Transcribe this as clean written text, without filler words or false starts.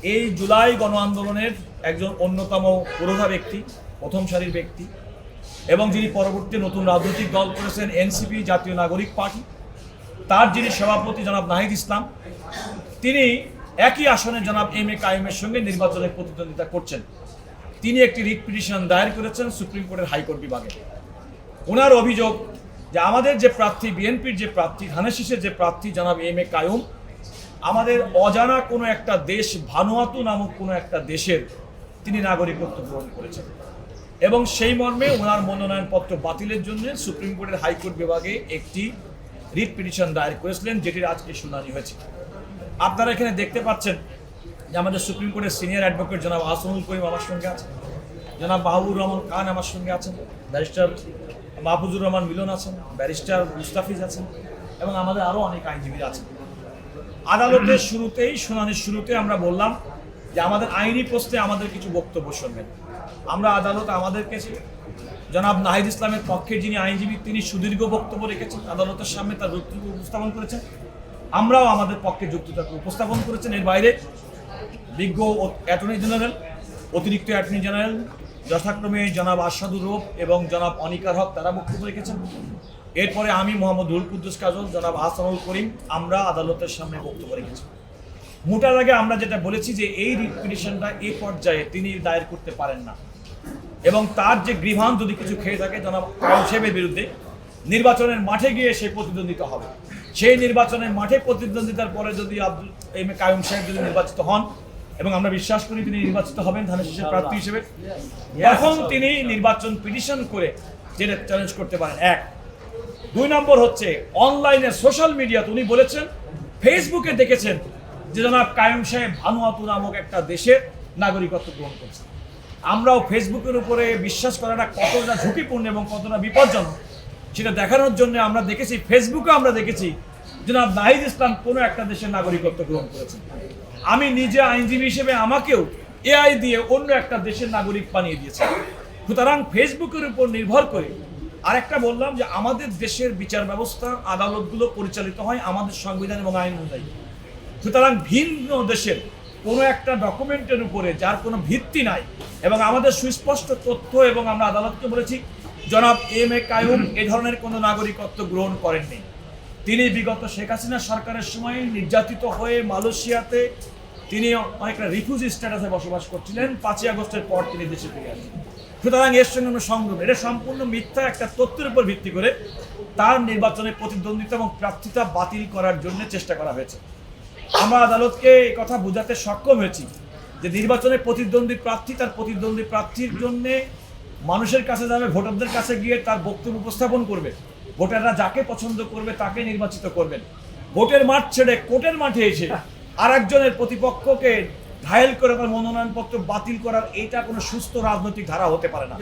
এই জুলাই গণ আন্দোলনের একজন অন্যতম পুরোধা ব্যক্তি, প্রথম সারির ব্যক্তি, এবং যিনি পরবর্তী নতুন রাজনৈতিক দল করেছেন এনসিপি, জাতীয় নাগরিক পার্টি, তার যিনি সভাপতি জনাব নাহিদ ইসলাম, তিনি একই আসনে জনাব এম এ কাইমের সঙ্গে নির্বাচনে প্রতিদ্বন্দ্বিতা করছেন। তিনি একটি রিট পিটিশন দায়ের করেছেন সুপ্রিম কোর্টের হাইকোর্ট বিভাগে। ওনার অভিযোগ যে আমাদের যে প্রার্থী, বিএনপির যে প্রার্থী, ধানের শীষের যে প্রার্থী জনাব এম এ কাইম, আমাদের অজানা কোনো একটা দেশ, ভানুয়াতু নামক কোনো একটা দেশের তিনি নাগরিকত্ব গ্রহণ করেছেন, এবং সেই মর্মে ওনার মনোনয়নপত্র বাতিলের জন্য সুপ্রিম কোর্টের হাইকোর্ট বিভাগে একটি রিট পিটিশন দায়ের করেছিলেন, যেটির আজকে শুনানি হয়েছে। আপনারা এখানে দেখতে পাচ্ছেন যে আমাদের সুপ্রিম কোর্টের সিনিয়র অ্যাডভোকেট জনাব আহসানুল করিম আমার সঙ্গে আছেন, জনাব মাহবুবুর রহমান খান আমার সঙ্গে আছেন, ব্যারিস্টার মাহফুজুর রহমান মিলন আছেন, ব্যারিস্টার মুস্তাফিজ আছেন, এবং আমাদের আরও অনেক আইনজীবী আছেন। আদালতের শুরুতেই, শুনানির শুরুতে আমরা বললাম যে আমাদের আইনি প্রশ্নে আমাদের কিছু বক্তব্য শুনবেন। আমরা আদালত আমাদেরকে জনাব নাহিদ ইসলামের পক্ষে যিনি আইনজীবী, তিনি সুদীর্ঘ বক্তব্য রেখেছেন, আদালতের সামনে তার যুক্তি উপস্থাপন করেছেন। আমরাও আমাদের পক্ষে যুক্তিটাকে উপস্থাপন করেছেন। এর বাইরে বিজ্ঞ অ্যাটর্নি জেনারেল, অতিরিক্ত অ্যাটর্নি জেনারেল যথাক্রমে জনাব আশাদুর রৌফ এবং জনাব অনিকার হক তারা বক্তব্য রেখেছেন। এরপরে আমি মোহাম্মদ রুহুল কুদ্দুস কাজল, জনাব আহসানুল করিম, আমরা আদালতের সামনে বক্তব্য রেখেছি। মোটার আগে আমরা যেটা বলেছি যে এই রিট পিটিশনটা এই পর্যায়ে তিনি দায়ের করতে পারেন না, এবং তার যে গ্রিভান্স যদি কিছু খেয়ে থাকে জনাব কাইম সাহেবের বিরুদ্ধে, নির্বাচনের মাঠে গিয়ে সে প্রতিদ্বন্দ্বিতা হবে। সেই নির্বাচনের মাঠে প্রতিদ্বন্দ্বিতার পরে যদি এম এ কাইম সাহেব যদি নির্বাচিত হন, এবং আমরা বিশ্বাস করি তিনি নির্বাচিত হবেন ধানের শীষের প্রার্থী হিসেবে, এখন তিনি নির্বাচন পিটিশন করে যেটা চ্যালেঞ্জ করতে পারেন। এক। দুই নম্বর হচ্ছে অনলাইনে সোশ্যাল মিডিয়াতে উনি বলেছেন, ফেসবুকে দেখেছেন যে জনাব কাইম সাহেব ভানুয়াতু নামক একটা দেশের নাগরিকত্ব গ্রহণ করছে। আমরাও ফেসবুকের উপরে বিশ্বাস করাটা কতটা ঝুঁকিপূর্ণ এবং কতটা বিপজ্জনক সেটা দেখানোর জন্য আমরা দেখেছি, ফেসবুকে আমরা দেখেছি জনাব নাহিদ ইসলাম কোনো একটা দেশের নাগরিকত্ব গ্রহণ করেছেন। আমি নিজে আইনজীবী হিসেবে আমাকেও এআই দিয়ে অন্য একটা দেশের নাগরিক বানিয়ে দিয়েছে। সুতরাং ফেসবুকের উপর নির্ভর করে, আরেকটা বললাম যে আমাদের দেশের বিচার ব্যবস্থা, আদালতগুলো পরিচালিত হয় আমাদের সংবিধান এবং আইন অনুযায়ী। সুতরাং ভিন্ন দেশের কোনো একটা ডকুমেন্টের উপরে যার কোনো ভিত্তি নাই, এবং আমাদের সুস্পষ্ট তথ্য, এবং আমরা আদালতকে বলেছি জনাব এম এ কাইম এ ধরনের কোনো নাগরিকত্ব গ্রহণ করেননি। তিনি বিগত শেখ হাসিনা সরকারের সময় নির্যাতিত হয়ে মালয়েশিয়াতে তিনি অনেকটা রিফিউজি স্ট্যাটাসে বসবাস করছিলেন। 5ই আগস্টের পর তিনি দেশে ফিরে আসেন। সুতরাং এর সঙ্গে আমরা সংগ্রাম, এটা সম্পূর্ণ মিথ্যা একটা তথ্যের উপর ভিত্তি করে তার নির্বাচনে প্রতিদ্বন্দ্বিতা এবং প্রার্থিতা বাতিল করার জন্য চেষ্টা করা হয়েছে। আমরা আদালতকে এই কথা বোঝাতে সক্ষম হয়েছি যে নির্বাচনে প্রতিদ্বন্দ্বী প্রার্থী তার প্রতিদ্বন্দ্বী প্রার্থীর জন্য মানুষের কাছে যাবে, ভোটারদের কাছে গিয়ে তার বক্তব্য উপস্থাপন করবে, ভোটাররা যাকে পছন্দ করবে তাকে নির্বাচিত করবেন। ভোটের মাঠ ছেড়ে কোর্টের মাঠে এসে আর একজনের প্রতিপক্ষকে ঘায়েল করে তার মনোনয়নপত্র বাতিল করার, এটা কোনো সুস্থ রাজনৈতিক ধারা হতে পারে না।